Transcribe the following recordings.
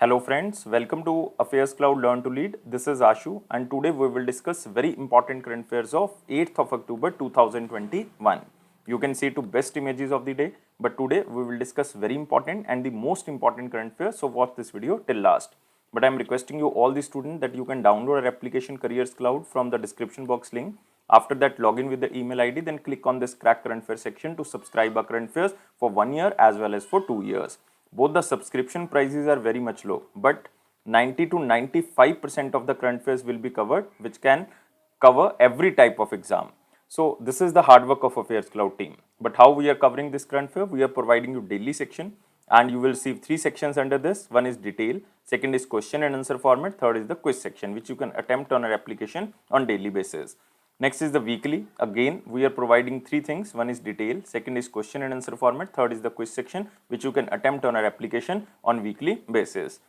Hello friends, welcome to AffairsCloud Learn to Lead. This is Ashu and today we will discuss very important current affairs of 8th of October 2021. You can see two best images of the day, but today we will discuss very important and the most important current affairs, so watch this video till last. But I am requesting you all the students that you can download our application Careers Cloud from the description box link. After that, log in with the email ID, then click on this Crack Current Affairs section to subscribe our current affairs for 1 year as well as for 2 years. Both the subscription prices are very much low, but 90 to 95% of the current affairs will be covered, which can cover every type of exam. So this is the hard work of AffairsCloud team. But how we are covering this current affair? We are providing you daily section and you will see 3 sections under this. One is detail, second is question and answer format, third is the quiz section, which you can attempt on our application on daily basis. Next is the weekly. Again, we are providing 3 things. One is detail, second is question and answer format, third is the quiz section, which you can attempt on our application on weekly basis.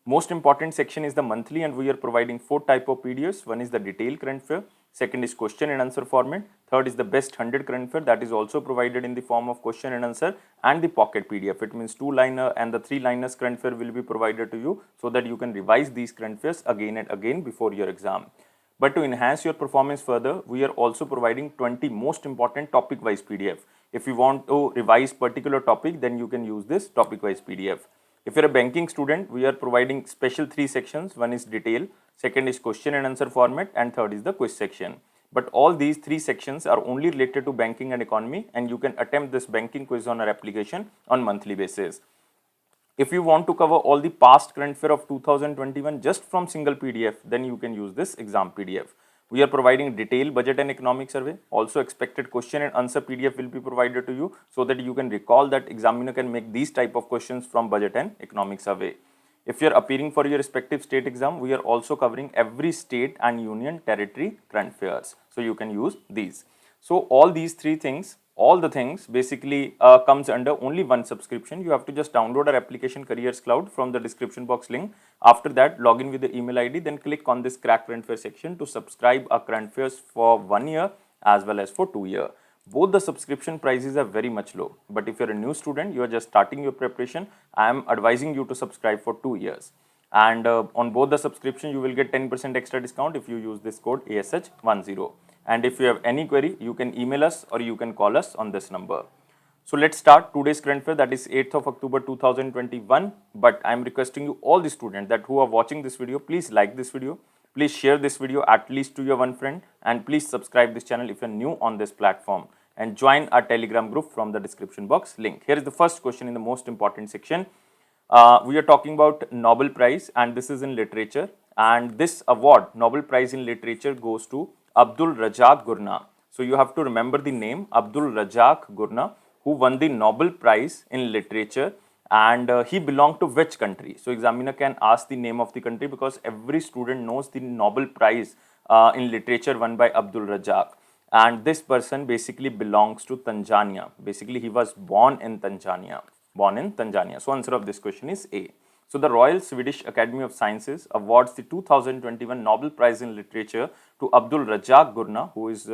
Most important section is the monthly, and we are providing 4 type of PDFs. One is the detail current affair, second is question and answer format, third is the best 100 current affair, that is also provided in the form of question and answer, and the pocket PDF. It means 2-liner and the 3-liners current affair will be provided to you so that you can revise these current affairs again and again before your exam. But to enhance your performance further, we are also providing 20 most important topic-wise PDF. If you want to revise particular topic, then you can use this topic-wise PDF. If you're a banking student, we are providing special 3 sections. One is detail, second is question and answer format, and third is the quiz section. But all these 3 sections are only related to banking and economy, and you can attempt this banking quiz on our application on monthly basis. If you want to cover all the past current affair of 2021 just from single PDF, then you can use this exam PDF. We are providing detailed budget and economic survey. Also expected question and answer PDF will be provided to you so that you can recall that examiner can make these type of questions from budget and economic survey. If you are appearing for your respective state exam, we are also covering every state and union territory current affairs. So you can use these. So all these 3 things, all the things basically comes under only one subscription. You have to just download our application Careers Cloud from the description box link. After that, log in with the email ID, then click on this Crack Current Affairs section to subscribe our current affairs for 1 year as well as for 2 years. Both the subscription prices are very much low. But if you're a new student, you are just starting your preparation, I am advising you to subscribe for 2 years. And on both the subscription, you will get 10% extra discount if you use this code ASH10. And if you have any query, you can email us or you can call us on this number. So let's start today's current affair, that is 8th of October 2021. But I am requesting you all the students that who are watching this video, please like this video. Please share this video at least to your one friend, and please subscribe this channel if you are new on this platform, and join our Telegram group from the description box link. Here is the first question in the most important section. We are talking about Nobel Prize, and this is in literature, and this award, Nobel Prize in literature, goes to Abdulrazak Gurnant. So you have to remember the name Abdulrazak Gurnant, who won the Nobel Prize in literature, and he belonged to which country? So examiner can ask the name of the country because every student knows the Nobel Prize in literature won by Abdulrazak, and this person basically belongs to Tanzania. Basically he was born in Tanzania. So answer of this question is A. So the Royal Swedish Academy of Sciences awards the 2021 Nobel Prize in Literature to Abdulrazak Gurnant, who is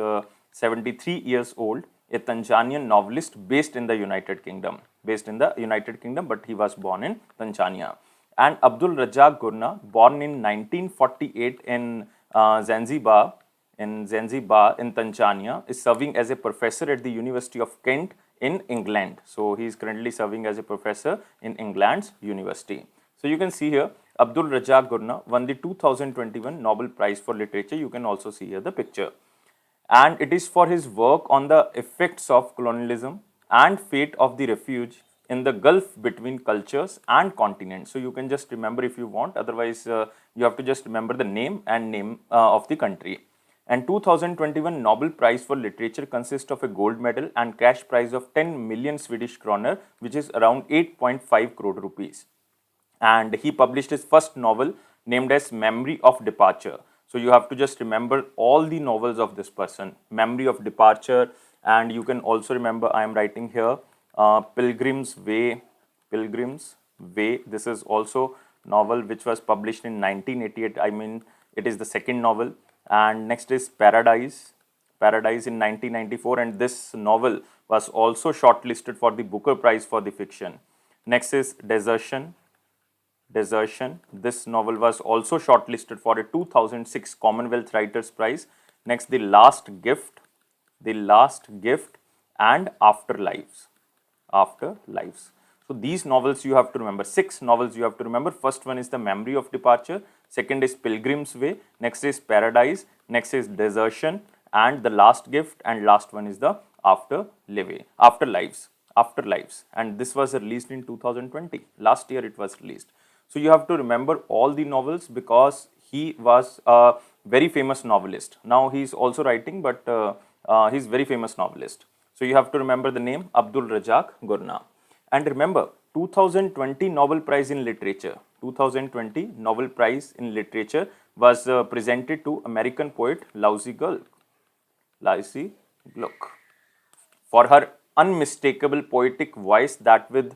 73 years old, a Tanzanian novelist based in the United Kingdom. But he was born in Tanzania. And Abdulrazak Gurnant, born in 1948 in Zanzibar, in Tanzania, is serving as a professor at the University of Kent in England. So he is currently serving as a professor in England's university. So you can see here Abdulrazak Gurnant won the 2021 Nobel Prize for Literature. You can also see here the picture. And it is for his work on the effects of colonialism and fate of the refuge in the gulf between cultures and continents. So you can just remember if you want, otherwise you have to just remember the name of the country. And 2021 Nobel Prize for Literature consists of a gold medal and cash prize of 10 million Swedish kroner, which is around 8.5 crore rupees. And he published his first novel named as Memory of Departure. So you have to just remember all the novels of this person, Memory of Departure, and you can also remember, I am writing here, Pilgrim's Way. This is also novel which was published in 1988. I mean, it is the second novel. And next is Paradise in 1994, and this novel was also shortlisted for the Booker Prize for the fiction. Next is Desertion, Desertion. This novel was also shortlisted for a 2006 Commonwealth Writers Prize. Next, The Last Gift, and Afterlives. Afterlives. So these novels you have to remember, 6 novels you have to remember. First one is The Memory of Departure, second is Pilgrim's Way, next is Paradise, next is Desertion, and The Last Gift, and last one is The Afterlives. And this was released in 2020. Last year it was released. So you have to remember all the novels because he was a very famous novelist. Now he is also writing, but he is very famous novelist. So you have to remember the name Abdulrazak Gurnant. And remember, 2020 Nobel Prize in Literature. 2020 Nobel Prize in Literature was presented to American poet Louise Gluck for her unmistakable poetic voice that with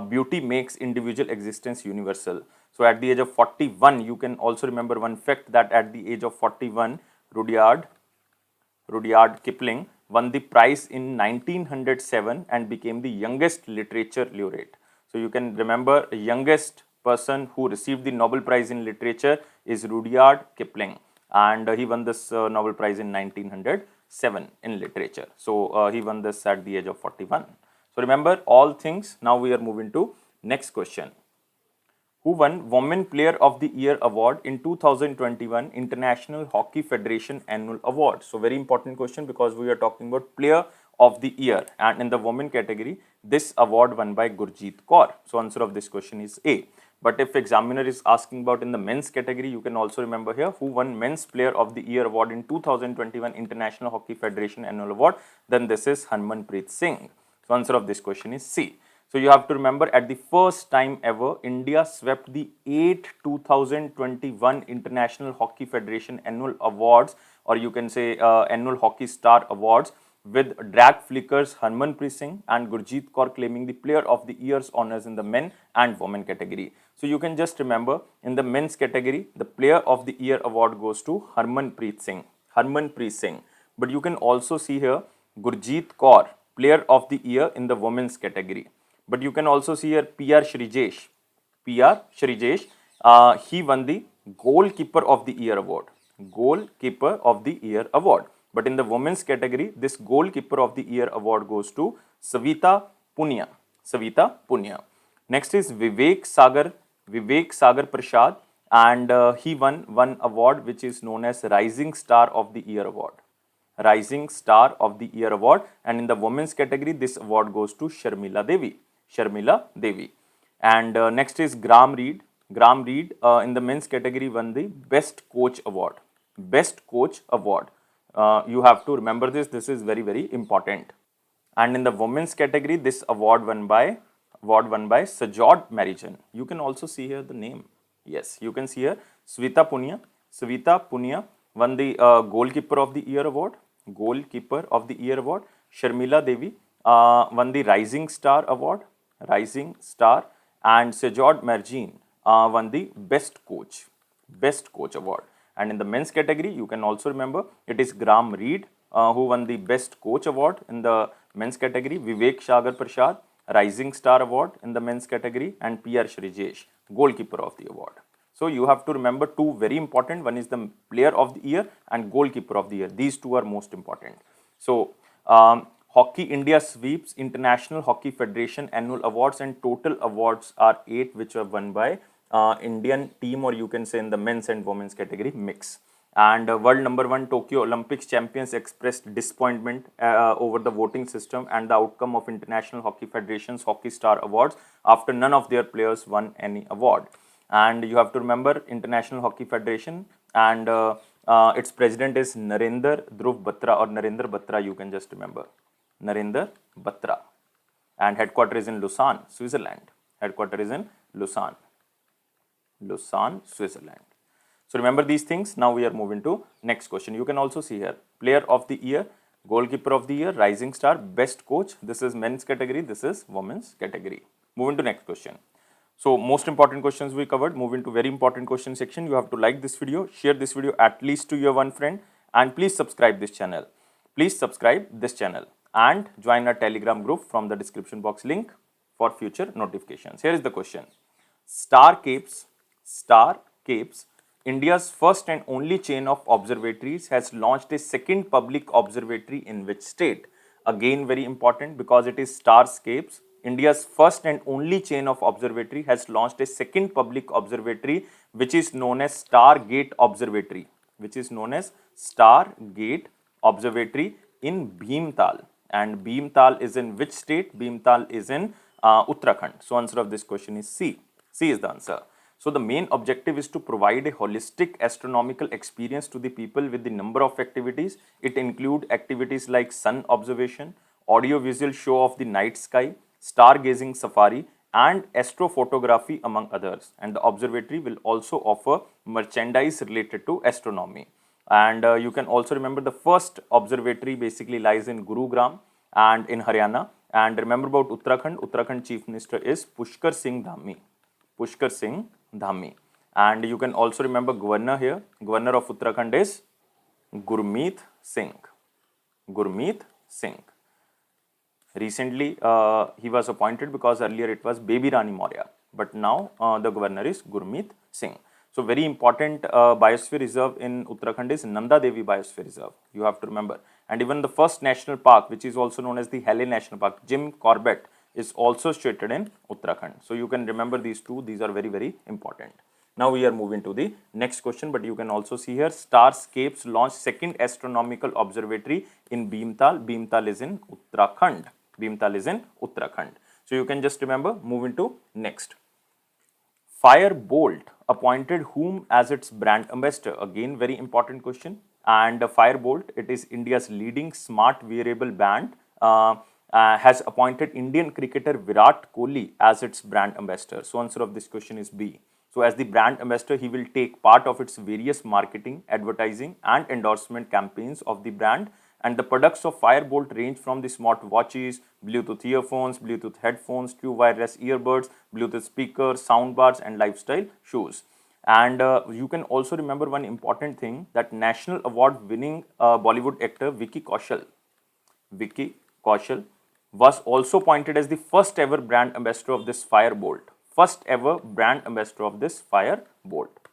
beauty makes individual existence universal. So at the age of 41, you can also remember one fact that at the age of 41, Rudyard Kipling won the prize in 1907 and became the youngest literature laureate. So you can remember the youngest person who received the Nobel Prize in Literature is Rudyard Kipling, and he won this Nobel Prize in 1907 in literature. So he won this at the age of 41. So remember all things. Now we are moving to next question. Who won Women Player of the Year Award in 2021 International Hockey Federation Annual Award? So very important question because we are talking about Player of the Year, and in the women category, this award won by Gurjeet Kaur. So answer of this question is A. But if examiner is asking about in the men's category, you can also remember here who won Men's Player of the Year Award in 2021 International Hockey Federation Annual Award, then this is Harmanpreet Singh. So answer of this question is C. So you have to remember at the first time ever, India swept the 8 2021 International Hockey Federation Annual Awards, or you can say Annual Hockey Star Awards, with drag flickers Harmanpreet Singh and Gurjeet Kaur claiming the Player of the Year's honors in the men and women category. So you can just remember in the men's category, the Player of the Year award goes to Harmanpreet Singh. But you can also see here Gurjeet Kaur, Player of the Year in the women's category. But you can also see here P.R. Shrijesh. He won the Goalkeeper of the Year award. But in the women's category, this Goalkeeper of the Year award goes to Savita Punia. Next is Vivek Sagar Prasad, and he won one award which is known as Rising Star of the Year award. And in the women's category, this award goes to Sharmila Devi. And next is Graham Reed. In the men's category won the Best Coach Award. You have to remember this. This is very, very important. And in the women's category, this award won by Sajod Marijan. You can also see here the name. Yes, you can see here Savita Punia won the Goalkeeper of the Year award. Sharmila Devi won the Rising Star award. And Sajod Marjeen won the Best Coach award. And in the men's category, you can also remember it is Graham Reed who won the Best Coach award in the men's category, Vivek Sagar Prasad, Rising Star award in the men's category, and P.R. Shrijesh, Goalkeeper of the award. So you have to remember two very important. One is the Player of the Year and Goalkeeper of the Year. These two are most important. So Hockey India sweeps International Hockey Federation Annual Awards, and total awards are 8 which are won by Indian team, or you can say in the men's and women's category mix. And world number 1 Tokyo Olympics champions expressed disappointment over the voting system and the outcome of International Hockey Federation's Hockey Star Awards after none of their players won any award. And you have to remember International Hockey Federation, and its president is Narendra Dhruv Batra, or Narendra Batra, you can just remember. Narendra Batra. And headquarters is in Lausanne, Switzerland. Lausanne, Switzerland. So remember these things. Now we are moving to next question. You can also see here Player of the Year, Goalkeeper of the Year, Rising Star, Best Coach. This is men's category. This is women's category. Moving to next question. So most important questions we covered. Moving to very important question section. You have to like this video, share this video at least to your one friend, and please subscribe this channel. And join our Telegram group from the description box link for future notifications. Here is the question. Starscapes, India's first and only chain of observatories, has launched a second public observatory in which state? Again, very important because it is Starscapes. India's first and only chain of observatory has launched a second public observatory, which is known as Stargate Observatory, in Bhimtal. And Bhimtal is in which state? Bhimtal is in Uttarakhand. So answer of this question is C. C is the answer. So the main objective is to provide a holistic astronomical experience to the people with the number of activities. It includes activities like sun observation, audio-visual show of the night sky, stargazing safari, and astrophotography among others. And the observatory will also offer merchandise related to astronomy. And you can also remember the first observatory basically lies in Gurugram and in Haryana. And remember about Uttarakhand. Uttarakhand Chief Minister is Pushkar Singh Dhami. And you can also remember governor here. Governor of Uttarakhand is Gurmeet Singh. Recently, he was appointed because earlier it was Baby Rani Maurya. But now the governor is Gurmeet Singh. So very important biosphere reserve in Uttarakhand is Nanda Devi Biosphere Reserve. You have to remember. And even the first national park, which is also known as the Halle National Park, Jim Corbett, is also situated in Uttarakhand. So you can remember these two. These are very, very important. Now we are moving to the next question, but you can also see here Starscapes launched second astronomical observatory in Bhimtal. Bhimtal is in Uttarakhand. So you can just remember, moving to next. Fire-Boltt appointed whom as its brand ambassador? Again, very important question. And Fire-Boltt, it is India's leading smart wearable band, has appointed Indian cricketer Virat Kohli as its brand ambassador. So answer of this question is B. So as the brand ambassador, he will take part of its various marketing, advertising and endorsement campaigns of the brand. And the products of Fire-Boltt range from the smart watches, Bluetooth earphones, Bluetooth headphones, true wireless earbuds, Bluetooth speakers, soundbars and lifestyle shoes. And you can also remember one important thing, that national award winning Bollywood actor Vicky Kaushal was also appointed as the first ever brand ambassador of this Fire-Boltt.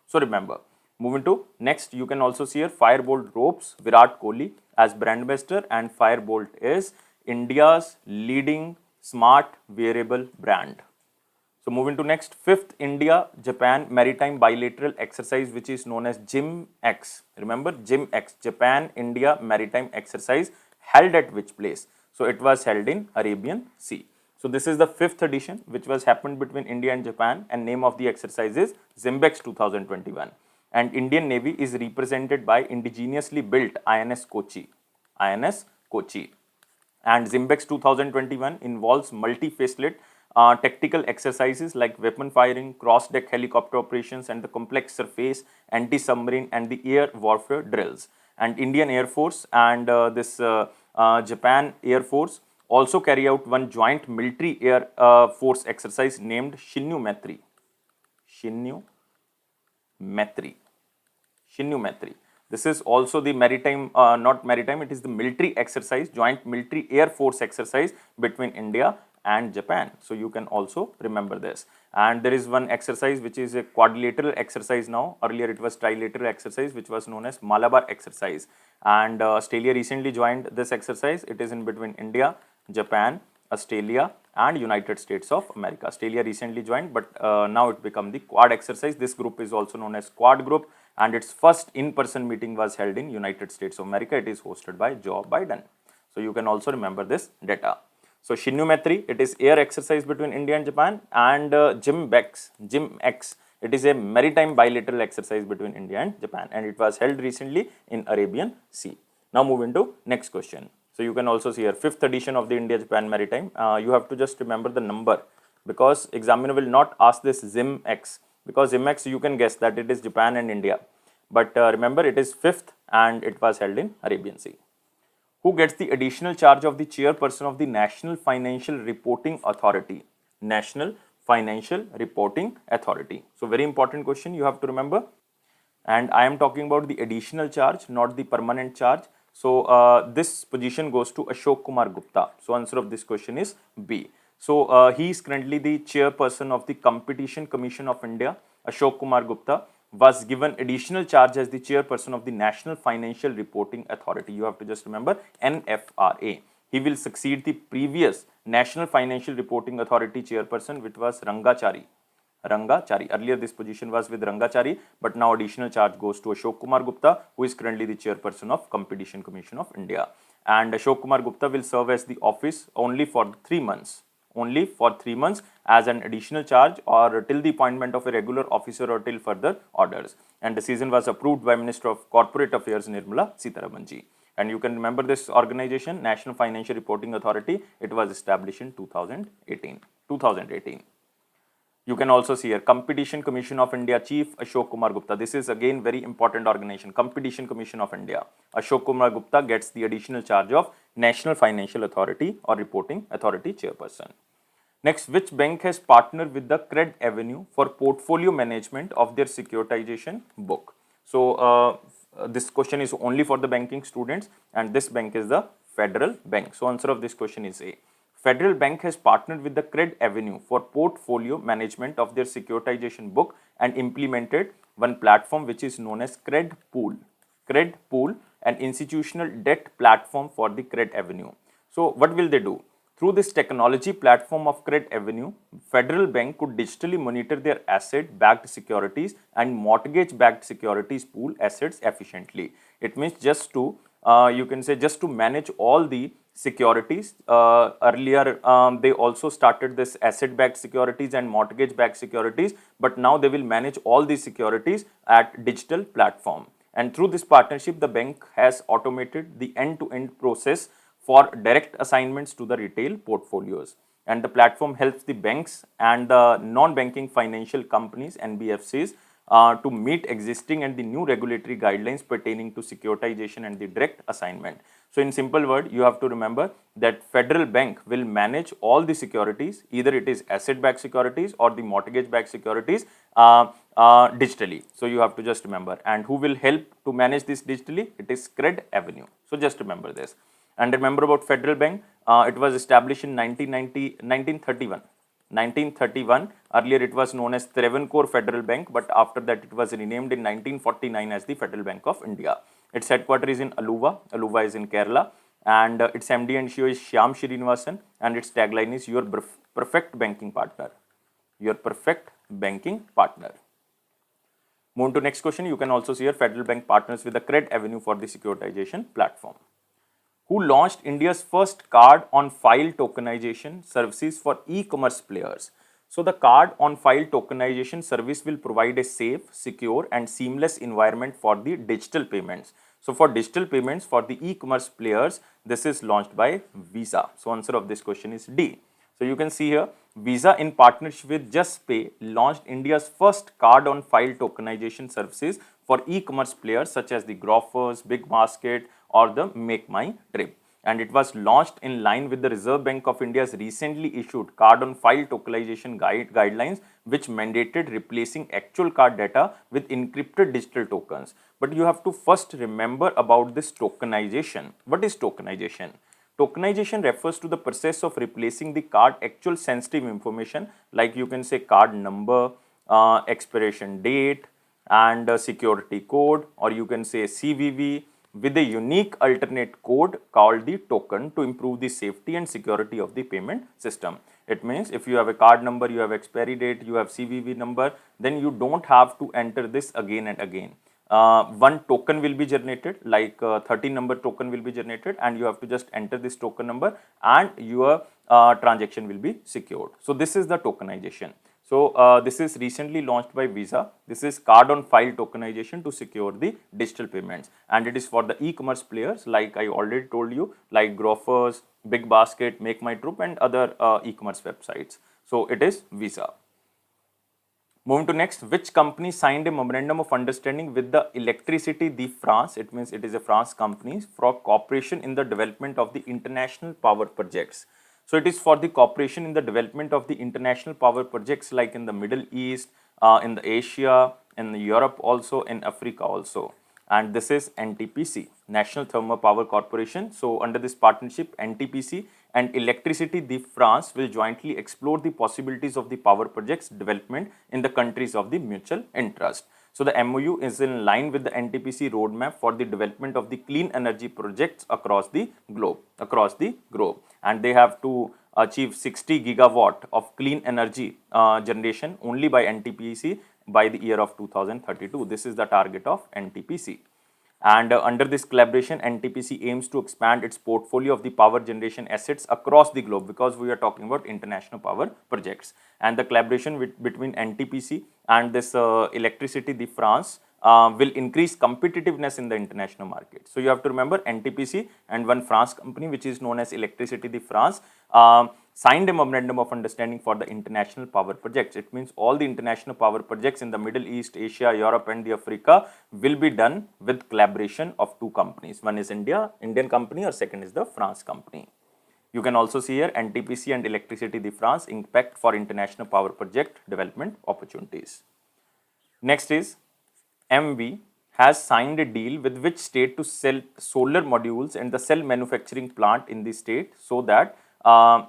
So remember, moving to next, you can also see here Fire-Boltt ropes Virat Kohli as brand ambassador, and Fire-Boltt is India's leading smart wearable brand. So moving to next, fifth India-Japan Maritime Bilateral Exercise, which is known as JIMEX. Remember JIMEX, Japan-India Maritime Exercise, held at which place? So it was held in Arabian Sea. So this is the fifth edition, which was happened between India and Japan, and name of the exercise is JIMEX 2021. And Indian Navy is represented by indigenously built INS Kochi. And JIMEX 2021 involves multi-faceted tactical exercises like weapon firing, cross-deck helicopter operations, and the complex surface, anti-submarine and the air warfare drills. And Indian Air Force and Japan Air Force also carry out one joint military air force exercise named Shinnu Metri. This is also the maritime, not maritime, it is the military exercise, joint military air force exercise between India and Japan. So you can also remember this. And there is one exercise which is a quadrilateral exercise now. Earlier it was trilateral exercise, which was known as Malabar exercise. And Australia recently joined this exercise. It is in between India, Japan, Australia and United States of America. Australia recently joined, but now it become the Quad exercise. This group is also known as Quad group, and its first in-person meeting was held in United States of America. It is hosted by Joe Biden. So you can also remember this data. So Shinnu Metri, it is air exercise between India and Japan, and JIMEX, it is a maritime bilateral exercise between India and Japan, and it was held recently in Arabian Sea. Now move into next question. So you can also see here, fifth edition of the India-Japan Maritime. You have to just remember the number, because examiner will not ask this JIMEX, because JIMEX you can guess that it is Japan and India. But remember, it is fifth and it was held in Arabian Sea. Who gets the additional charge of the chairperson of the National Financial Reporting Authority? National Financial Reporting Authority. So very important question you have to remember. And I am talking about the additional charge, not the permanent charge. So this position goes to Ashok Kumar Gupta. So answer of this question is B. So he is currently the chairperson of the Competition Commission of India. Ashok Kumar Gupta was given additional charge as the chairperson of the National Financial Reporting Authority. You have to just remember NFRA. He will succeed the previous National Financial Reporting Authority chairperson, which was Rangachari. Earlier this position was with Rangachari, but now additional charge goes to Ashok Kumar Gupta, who is currently the chairperson of Competition Commission of India. And Ashok Kumar Gupta will serve as the office only for 3 months. Only for 3 months as an additional charge, or till the appointment of a regular officer or till further orders. And the decision was approved by Minister of Corporate Affairs Nirmala Sitharamanji. And you can remember this organization, National Financial Reporting Authority. It was established in 2018. You can also see here Competition Commission of India Chief Ashok Kumar Gupta. This is again very important organization, Competition Commission of India. Ashok Kumar Gupta gets the additional charge of National Financial Authority or Reporting Authority chairperson. Next, which bank has partnered with the Cred Avenue for portfolio management of their securitization book? So this question is only for the banking students, and this bank is the Federal Bank. So answer of this question is A. Federal Bank has partnered with the Cred Avenue for portfolio management of their securitization book and implemented one platform which is known as Cred Pool. Cred Pool, an institutional debt platform for the Cred Avenue. So what will they do? Through this technology platform of Cred Avenue, Federal Bank could digitally monitor their asset-backed securities and mortgage-backed securities pool assets efficiently. It means just to, you can say, just to manage all the securities. Earlier, they also started this asset-backed securities and mortgage-backed securities, but now they will manage all these securities at digital platform. And through this partnership, the bank has automated the end-to-end process for direct assignments to the retail portfolios. And the platform helps the banks and the non-banking financial companies, NBFCs, to meet existing and the new regulatory guidelines pertaining to securitization and the direct assignment. So in simple word, you have to remember that Federal Bank will manage all the securities, either it is asset-backed securities or the mortgage-backed securities digitally. So you have to just remember. And who will help to manage this digitally? It is Cred Avenue. So just remember this. And remember about Federal Bank, it was established in 1931. 1931, earlier it was known as Travancore Federal Bank, but after that it was renamed in 1949 as the Federal Bank of India. Its headquarters is in Aluva. Aluva is in Kerala, and its MD and CEO is Shyam Srinivasan, and its tagline is your perfect banking partner. Your perfect banking partner. Move to next question. You can also see here Federal Bank partners with the Cred Avenue for the securitization platform. Who launched India's first card-on-file tokenization services for e-commerce players? So the card-on-file tokenization service will provide a safe, secure and seamless environment for the digital payments. So for digital payments for the e-commerce players, this is launched by Visa. So answer of this question is D. So you can see here, Visa in partnership with Juspay launched India's first card-on-file tokenization services for e-commerce players such as the Grofers, BigBasket or the MakeMyTrip. And it was launched in line with the Reserve Bank of India's recently issued card-on-file tokenization guidelines, which mandated replacing actual card data with encrypted digital tokens. But you have to first remember about this tokenization. What is tokenization? Tokenization refers to the process of replacing the card actual sensitive information, like you can say card number, expiration date and security code, or you can say CVV, with a unique alternate code called the token to improve the safety and security of the payment system. It means if you have a card number, you have expiry date, you have CVV number, then you don't have to enter this again and again. One token will be generated, like 13 number token will be generated, and you have to just enter this token number and your transaction will be secured. So this is the tokenization. So this is recently launched by Visa. This is card-on-file tokenization to secure the digital payments, and it is for the e-commerce players, like I already told you, like Grofers, BigBasket, MakeMyTrip and other e-commerce websites. So it is Visa. Moving to next, which company signed a memorandum of understanding with the Electricity de France? It means it is a France company for cooperation in the development of the international power projects. So it is for the cooperation in the development of the international power projects like in the Middle East, in the Asia, in Europe also, in Africa also. And this is NTPC, National Thermal Power Corporation. So under this partnership, NTPC and Electricity de France will jointly explore the possibilities of the power projects development in the countries of the mutual interest. So the MOU is in line with the NTPC roadmap for the development of the clean energy projects across the globe, and they have to achieve 60 gigawatt of clean energy generation only by NTPC by the year of 2032. This is the target of NTPC. And under this collaboration, NTPC aims to expand its portfolio of the power generation assets across the globe, because we are talking about international power projects. And the collaboration between NTPC and this Electricity de France will increase competitiveness in the international market. So you have to remember, NTPC and one France company which is known as Electricity de France signed a memorandum of understanding for the international power projects. It means all the international power projects in the Middle East, Asia, Europe and the Africa will be done with collaboration of two companies. One is Indian company, or second is the France company. You can also see here NTPC and Electricity de France impact for international power project development opportunities. Next is Emmvee has signed a deal with which state to sell solar modules and the cell manufacturing plant in the state, so that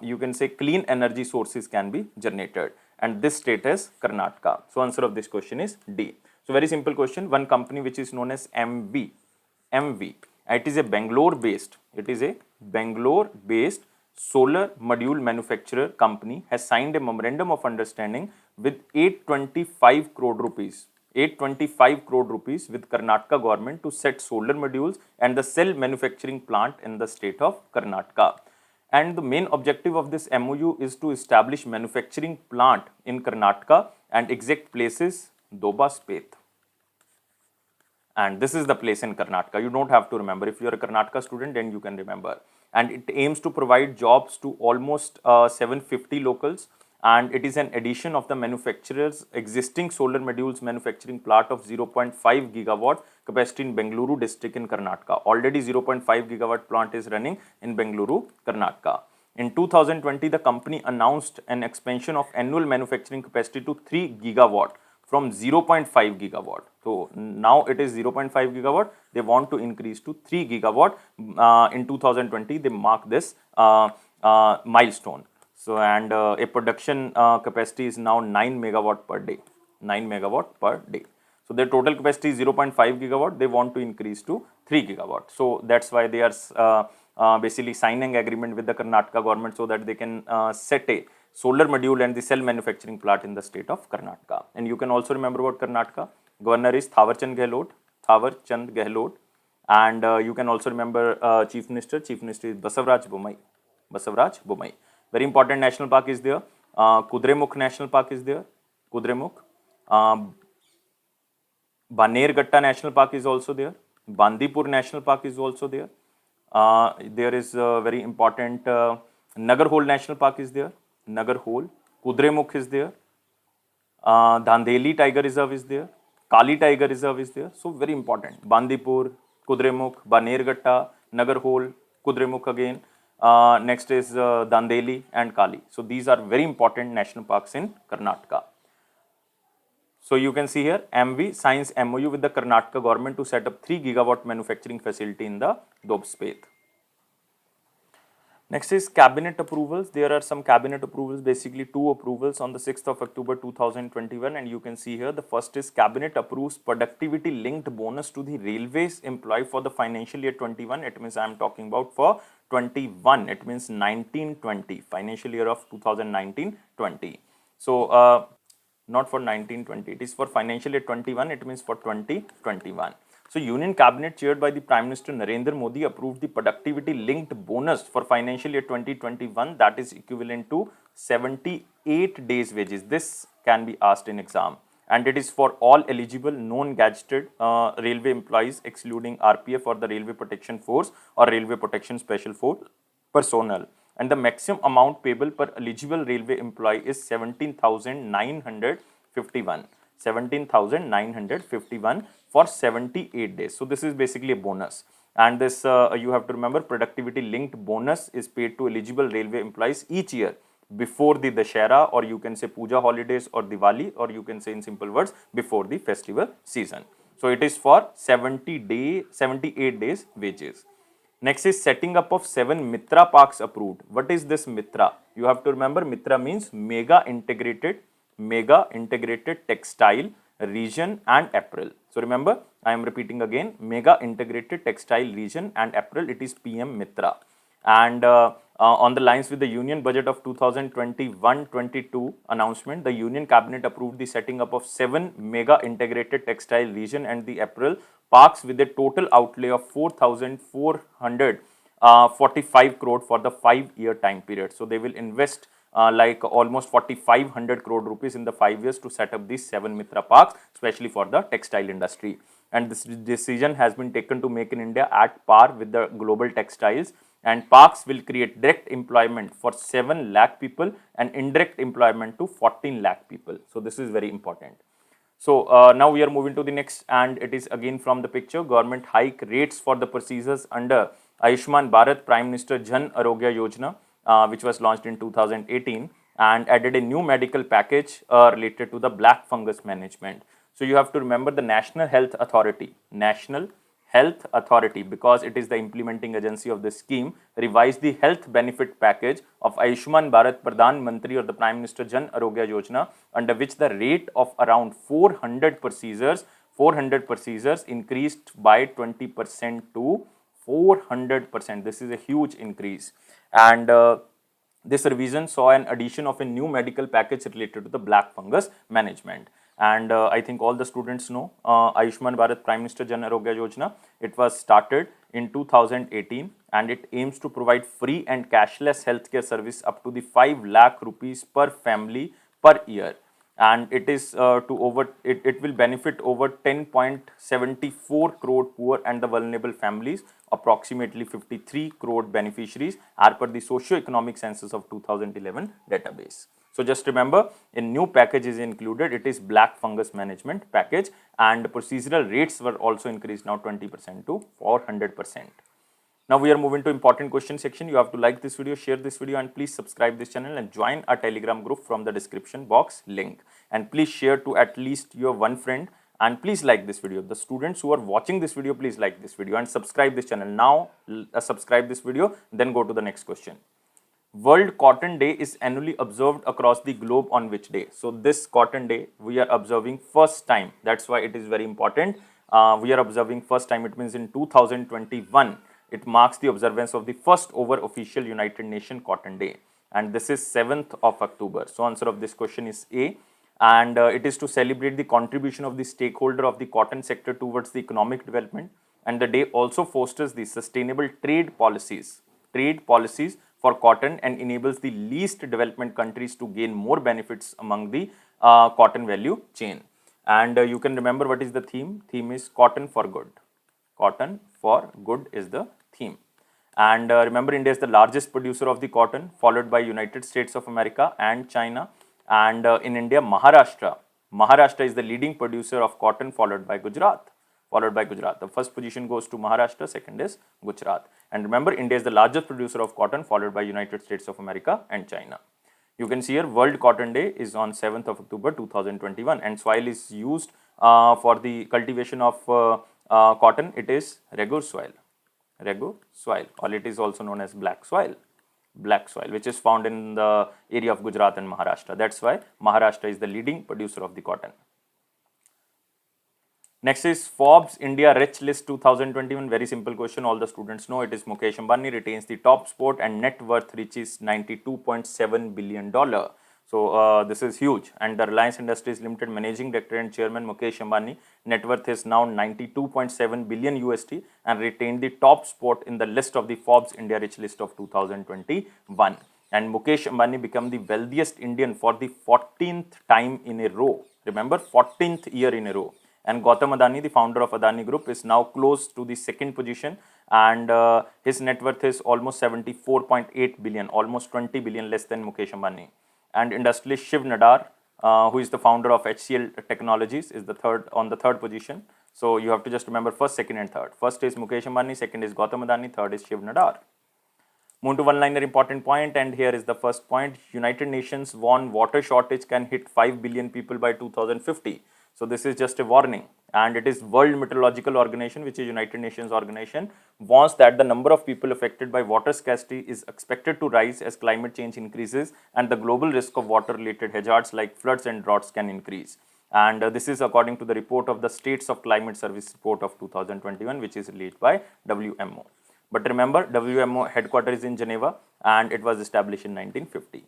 you can say clean energy sources can be generated, and this state is Karnataka. So answer of this question is D. So very simple question. One company which is known as Emmvee, it is a Bangalore based solar module manufacturer company, has signed a memorandum of understanding with 825 crore rupees with Karnataka government to set solar modules and the cell manufacturing plant in the state of Karnataka. And the main objective of this MOU is to establish manufacturing plant in Karnataka, and exact place is Dobbaspet. And this is the place in Karnataka. You don't have to remember. If you are a Karnataka student, then you can remember. And it aims to provide jobs to almost 750 locals. And it is an addition of the manufacturer's existing solar modules manufacturing plant of 0.5 gigawatt capacity in Bengaluru district in Karnataka. Already 0.5 gigawatt plant is running in Bengaluru, Karnataka. In 2020, the company announced an expansion of annual manufacturing capacity to 3 gigawatt from 0.5 gigawatt. So now it is 0.5 gigawatt. They want to increase to 3 gigawatt. In 2020, they mark this milestone. So, and a production capacity is now 9 megawatt per day. So their total capacity is 0.5 gigawatt. They want to increase to 3 gigawatt. So that's why they are basically signing agreement with the Karnataka government, so that they can set a solar module and the cell manufacturing plant in the state of Karnataka. And you can also remember about Karnataka. Governor is Thawarchand Gehlot. And you can also remember Chief Minister. Chief Minister is Basavaraj Bommai. Very important national park is there. Kudremukh National Park is there. Banerghatta National Park is also there. Bandipur National Park is also there. There is a very important Nagarhole National Park is there. Kudremukh is there. Dandeli Tiger Reserve is there. Kali Tiger Reserve is there. So very important. Bandipur, Kudremukh, Banerghatta, Nagarhole, Kudremukh again. Next is Dandeli and Kali. So these are very important national parks in Karnataka. So you can see here, Emmvee signs MOU with the Karnataka government to set up 3 gigawatt manufacturing facility in the Dobbaspet. Next is cabinet approvals. There are some cabinet approvals, basically 2 approvals on the 6th of October 2021, and you can see here the first is cabinet approves productivity linked bonus to the railways employee for the financial year 21. It means I am talking about for 21. It means 1920, financial year of 2019-20. So not for 1920, it is for financial year 21. It means for 2021. So Union Cabinet chaired by the Prime Minister Narendra Modi approved the productivity linked bonus for financial year 2021, that is equivalent to 78 days wages. This can be asked in exam, and it is for all eligible non-gadgeted railway employees excluding RPF or the Railway Protection Force or Railway Protection Special Force personnel. And the maximum amount payable per eligible railway employee is 17,951 for 78 days. So this is basically a bonus, and this you have to remember, productivity linked bonus is paid to eligible railway employees each year before the Dashera, or you can say Puja holidays, or Diwali, or you can say in simple words before the festival season. So it is for 78 days wages. Next is setting up of 7 Mitra parks approved. What is this Mitra? You have to remember Mitra means mega integrated textile region and apparel. So remember, I am repeating again, mega integrated textile region and apparel, it is PM Mitra. And on the lines with the Union Budget of 2021-22 announcement, the Union Cabinet approved the setting up of 7 mega integrated textile region and the apparel parks with a total outlay of 4,445 crore for the 5-year time period. So they will invest like almost 4,500 crore rupees in the 5 years to set up these 7 Mitra parks, especially for the textile industry. And this decision has been taken to make in India at par with the global textiles, and parks will create direct employment for 7 lakh people and indirect employment to 14 lakh people. So this is very important. So now we are moving to the next, and it is again from the picture. Government hike rates for the procedures under Ayushman Bharat Prime Minister Jan Arogya Yojana, which was launched in 2018, and added a new medical package related to the black fungus management. So you have to remember the National Health Authority, because it is the implementing agency of this scheme, revised the health benefit package of Ayushman Bharat Pradhan Mantri or the Prime Minister Jan Arogya Yojana, under which the rate of around 400 procedures increased by 20% to 400%. This is a huge increase. And this revision saw an addition of a new medical package related to the black fungus management. And I think all the students know Ayushman Bharat Prime Minister Jan Arogya Yojana. It was started in 2018 and it aims to provide free and cashless healthcare service up to the 5 lakh rupees per family per year. And it is it will benefit over 10.74 crore poor and the vulnerable families. Approximately 53 crore beneficiaries are per the socio-economic census of 2011 database. So just remember, a new package is included. It is black fungus management package, and procedural rates were also increased now 20% to 400%. Now we are moving to important question section. You have to like this video, share this video, and please subscribe this channel and join our Telegram group from the description box link. And please share to at least your one friend, and please like this video. The students who are watching this video, please like this video and subscribe this channel. Now subscribe this video, then go to the next question. World Cotton Day is annually observed across the globe on which day? So this Cotton Day we are observing first time. That's why it is very important. We are observing first time. It means in 2021. It marks the observance of the first over official United Nations Cotton Day. And this is 7th of October. So answer of this question is A. And it is to celebrate the contribution of the stakeholder of the cotton sector towards the economic development. And the day also fosters the sustainable trade policies for cotton and enables the least development countries to gain more benefits among the cotton value chain. And you can remember what is the theme. Theme is Cotton for Good. Cotton for Good is the theme. And remember, India is the largest producer of the cotton, followed by United States of America and China. And in India, Maharashtra is the leading producer of cotton, followed by Gujarat. The first position goes to Maharashtra, second is Gujarat. And remember, India is the largest producer of cotton, followed by United States of America and China. You can see here, World Cotton Day is on 7th of October 2021, and soil is used for the cultivation of cotton. It is Regu soil, or it is also known as black soil, which is found in the area of Gujarat and Maharashtra. That's why Maharashtra is the leading producer of the cotton. Next is Forbes India Rich List 2021. Very simple question. All the students know it is Mukesh Ambani retains the top spot and net worth reaches $92.7 billion. So this is huge. And the Reliance Industries Limited Managing Director and Chairman Mukesh Ambani net worth is now 92.7 billion USD and retained the top spot in the list of the Forbes India Rich List of 2021. And Mukesh Ambani became the wealthiest Indian for the 14th time in a row. Remember, 14th year in a row. And Gautam Adani, the founder of Adani Group, is now close to the second position, and his net worth is almost 74.8 billion, almost 20 billion less than Mukesh Ambani. And industrialist Shiv Nadar, who is the founder of HCL Technologies, is on the third position. So you have to just remember first, second, and third. First is Mukesh Ambani, second is Gautam Adani, third is Shiv Nadar. Move to one-liner important point, and here is the first point. United Nations warn water shortage can hit 5 billion people by 2050. So this is just a warning. And it is World Meteorological Organization, which is United Nations organization, warns that the number of people affected by water scarcity is expected to rise as climate change increases, and the global risk of water-related hazards like floods and droughts can increase. And this is according to the report of the States of Climate Service report of 2021, which is released by WMO. But remember, WMO headquarters is in Geneva, and it was established in 1950.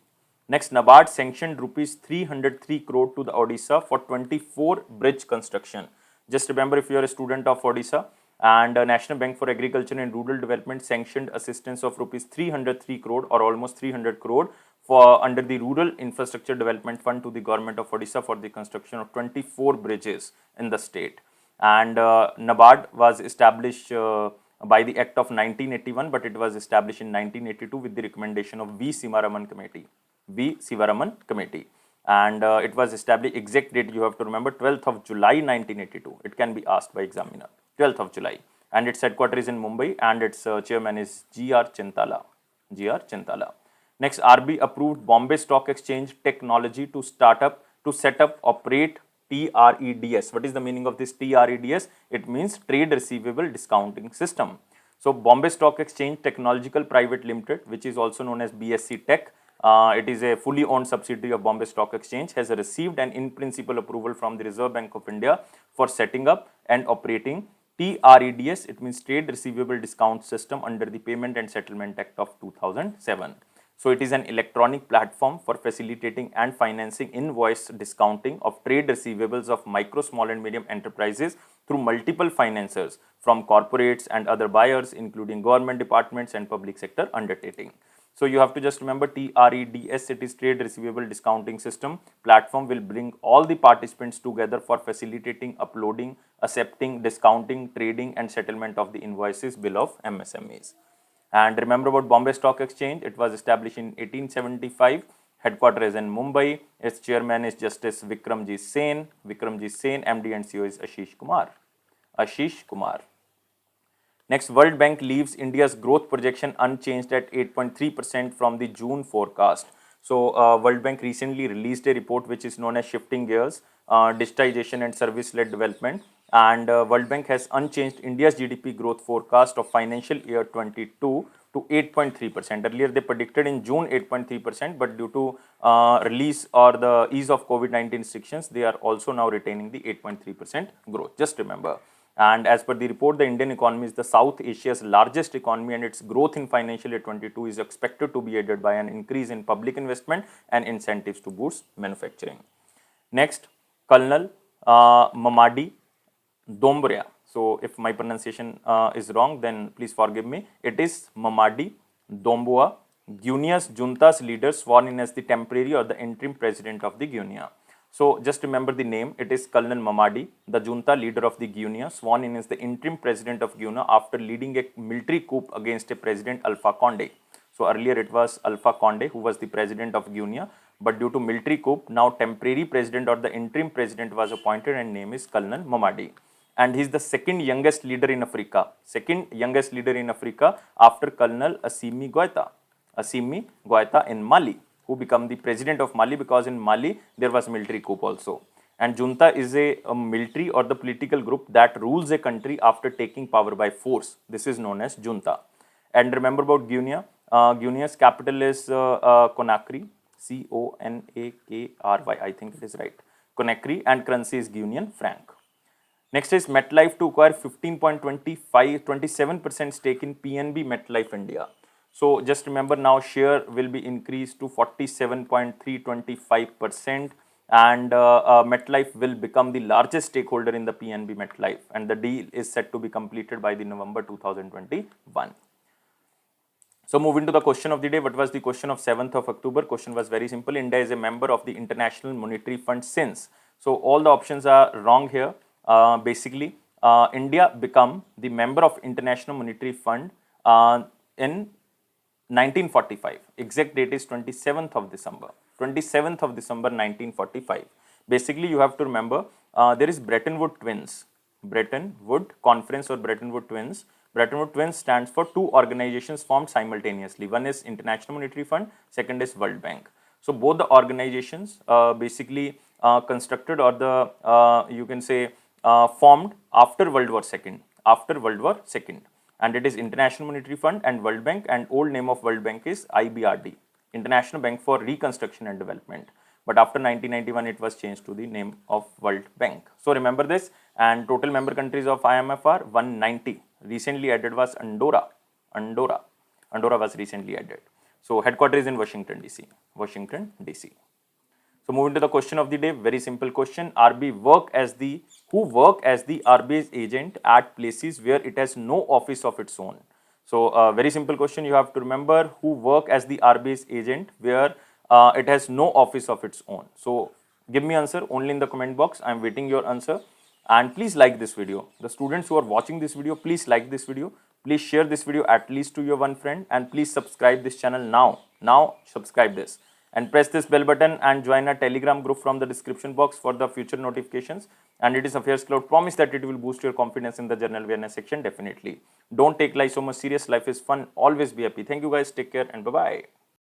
Next, NABARD sanctioned rupees 303 crore to the Odisha for 24 bridge construction. Just remember, if you are a student of Odisha, and National Bank for Agriculture and Rural Development sanctioned assistance of rupees 303 crore or almost 300 crore for under the Rural Infrastructure Development Fund to the government of Odisha for the construction of 24 bridges in the state. And NABARD was established by the Act of 1981, but it was established in 1982 with the recommendation of V. Sivaraman Committee. And it was established, exact date you have to remember, 12th of July 1982. It can be asked by examiner, 12th of July. And its headquarters is in Mumbai, and its chairman is G.R. Chintala. Next, RB approved Bombay Stock Exchange technology to set up, operate TREDS. What is the meaning of this TREDS? It means Trade Receivable Discounting System. So Bombay Stock Exchange Technological Private Limited, which is also known as BSC Tech, it is a fully owned subsidiary of Bombay Stock Exchange, has received an in-principle approval from the Reserve Bank of India for setting up and operating TREDS. It means Trade Receivable Discount System under the Payment and Settlement Act of 2007. So it is an electronic platform for facilitating and financing invoice discounting of trade receivables of micro, small and medium enterprises through multiple financiers from corporates and other buyers, including government departments and public sector undertaking. So you have to just remember TREDS, it is Trade Receivable Discounting System. Platform will bring all the participants together for facilitating, uploading, accepting, discounting, trading and settlement of the invoices bill of MSMEs. And remember about Bombay Stock Exchange, it was established in 1875, headquarters is in Mumbai, its chairman is Justice Vikramjit Sen, MD and CEO is Ashish Kumar. Next, World Bank leaves India's growth projection unchanged at 8.3% from the June forecast. So, World Bank recently released a report which is known as Shifting Gears, Digitization and Service-Led Development. And World Bank has unchanged India's GDP growth forecast of financial year 22 to 8.3%. Earlier, they predicted in June 8.3%, but due to release or the ease of COVID-19 restrictions, they are also now retaining the 8.3% growth. Just remember. And as per the report, the Indian economy is the South Asia's largest economy, and its growth in financial year 22 is expected to be aided by an increase in public investment and incentives to boost manufacturing. Next, Colonel Mamadi Dombria. So if my pronunciation is wrong, then please forgive me. It is Mamadi Doumbouya, Guinea's junta's leader, sworn in as the temporary or the interim president of the Guinea. So just remember the name, it is Colonel Mamadi, the junta leader of the Guinea, sworn in as the interim president of Guinea after leading a military coup against a president Alpha Conde. So earlier it was Alpha Conde who was the president of Guinea, but due to military coup, now temporary president or the interim president was appointed, and name is Colonel Mamadi. And he is the second youngest leader in Africa, after Colonel Assimi Goita in Mali, who became the president of Mali, because in Mali there was military coup also. And junta is a military or the political group that rules a country after taking power by force. This is known as junta. And remember about Guinea. Guinea's capital is Conakry, Conakry, I think it is right. Conakry, and currency is Guinean franc. Next is MetLife to acquire 27% stake in PNB MetLife India. So just remember, now share will be increased to 47.325%, and MetLife will become the largest stakeholder in the PNB MetLife, and the deal is set to be completed by the November 2021. So moving to the question of the day, what was the question of 7th of October? Question was very simple. India is a member of the International Monetary Fund since. So all the options are wrong here. Basically, India become the member of International Monetary Fund in 1945. Exact date is 27th of December 1945. Basically, you have to remember there is Bretton Woods Twins, Bretton Woods Conference or Bretton Woods Twins. Bretton Woods Twins stands for two organizations formed simultaneously. One is International Monetary Fund, second is World Bank. So both the organizations basically constructed, or the you can say formed after World War II. After World War II, and it is International Monetary Fund and World Bank, and old name of World Bank is IBRD, International Bank for Reconstruction and Development. But after 1991, it was changed to the name of World Bank. So remember this. And total member countries of IMF are 190. Recently added was Andorra. Andorra was recently added. So headquarters is in Washington DC. Washington DC. So moving to the question of the day, very simple question. Who work as the RBI's agent at places where it has no office of its own? So very simple question. You have to remember who work as the RBI's agent where it has no office of its own. So give me answer only in the comment box. I am waiting your answer. And please like this video. The students who are watching this video, please like this video. Please share this video at least to your one friend, and please subscribe this channel now. Now subscribe this and press this bell button and join a Telegram group from the description box for the future notifications. And it is AffairsCloud promise that it will boost your confidence in the general awareness section. Definitely. Don't take life so much serious. Life is fun. Always be happy. Thank you guys. Take care and bye-bye.